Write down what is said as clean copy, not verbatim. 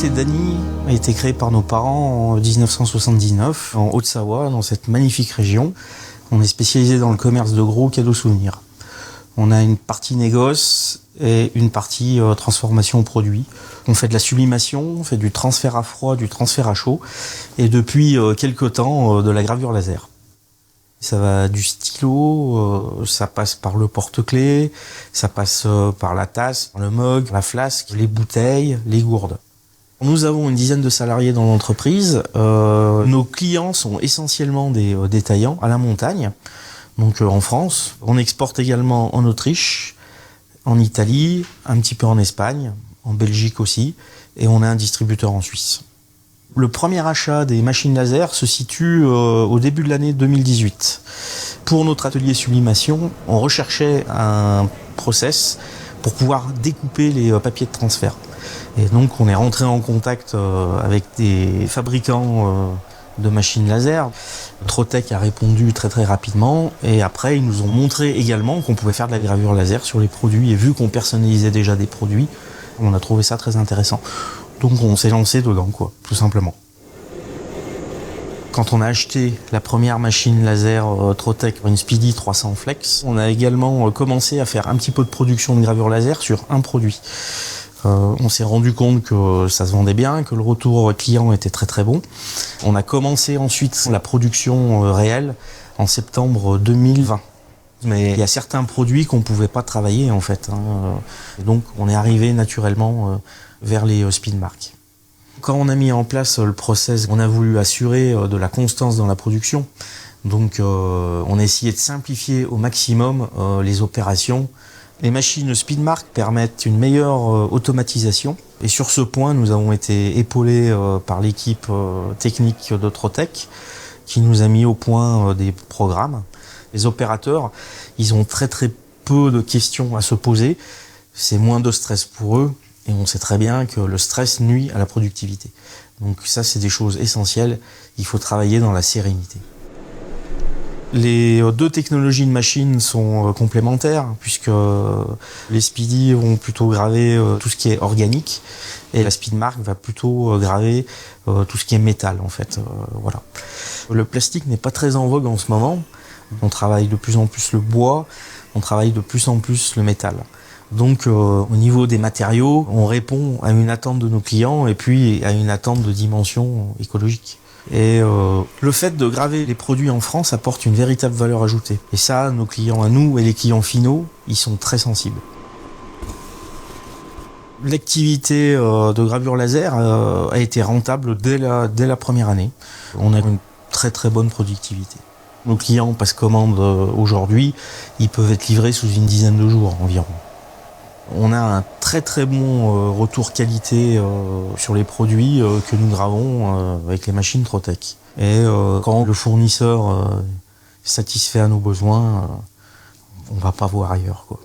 société Dany a été créée par nos parents en 1979, en Haute-Savoie, dans cette magnifique région. On est spécialisé dans le commerce de gros cadeaux souvenirs. On a une partie négoce et une partie transformation produit. On fait de la sublimation, on fait du transfert à froid, du transfert à chaud, et depuis quelque temps, de la gravure laser. Ça va du stylo, ça passe par le porte-clés, ça passe par la tasse, le mug, la flasque, les bouteilles, les gourdes. Nous avons une dizaine de salariés dans l'entreprise. Nos clients sont essentiellement des détaillants à la montagne, donc en France. On exporte également en Autriche, en Italie, un petit peu en Espagne, en Belgique aussi, et on a un distributeur en Suisse. Le premier achat des machines laser se situe au début de l'année 2018. Pour notre atelier sublimation, on recherchait un process pour pouvoir découper les papiers de transfert. Et donc on est rentré en contact avec des fabricants de machines laser. Trotec a répondu très très rapidement et après ils nous ont montré également qu'on pouvait faire de la gravure laser sur les produits, et vu qu'on personnalisait déjà des produits, on a trouvé ça très intéressant. Donc on s'est lancé dedans, quoi, tout simplement. Quand on a acheté la première machine laser Trotec, une Speedy 300 Flex, on a également commencé à faire un petit peu de production de gravure laser sur un produit. On s'est rendu compte que ça se vendait bien, que le retour client était très très bon. On a commencé ensuite la production réelle en septembre 2020. Mais il y a certains produits qu'on ne pouvait pas travailler en fait. Et donc on est arrivé naturellement vers les Speedmark. Quand on a mis en place le process, on a voulu assurer de la constance dans la production. Donc on a essayé de simplifier au maximum les opérations. Les machines Speedmark permettent une meilleure automatisation. Et sur ce point, nous avons été épaulés par l'équipe technique de Trotec qui nous a mis au point des programmes. Les opérateurs, ils ont très très peu de questions à se poser. C'est moins de stress pour eux. Et on sait très bien que le stress nuit à la productivité. Donc ça, c'est des choses essentielles. Il faut travailler dans la sérénité. Les deux technologies de machine sont complémentaires, puisque les Speedy vont plutôt graver tout ce qui est organique, et la Speedmark va plutôt graver tout ce qui est métal, en fait. Voilà. Le plastique n'est pas très en vogue en ce moment. On travaille de plus en plus le bois, on travaille de plus en plus le métal. Donc au niveau des matériaux, on répond à une attente de nos clients et puis à une attente de dimension écologique. Et le fait de graver les produits en France apporte une véritable valeur ajoutée. Et ça, nos clients à nous et les clients finaux, ils sont très sensibles. L'activité de gravure laser a été rentable dès la première année. On a une très très bonne productivité. Nos clients passent commande aujourd'hui, ils peuvent être livrés sous une dizaine de jours environ. On a un très très bon retour qualité sur les produits que nous gravons avec les machines Trotec. Et quand le fournisseur satisfait à nos besoins, on ne va pas voir ailleurs, quoi.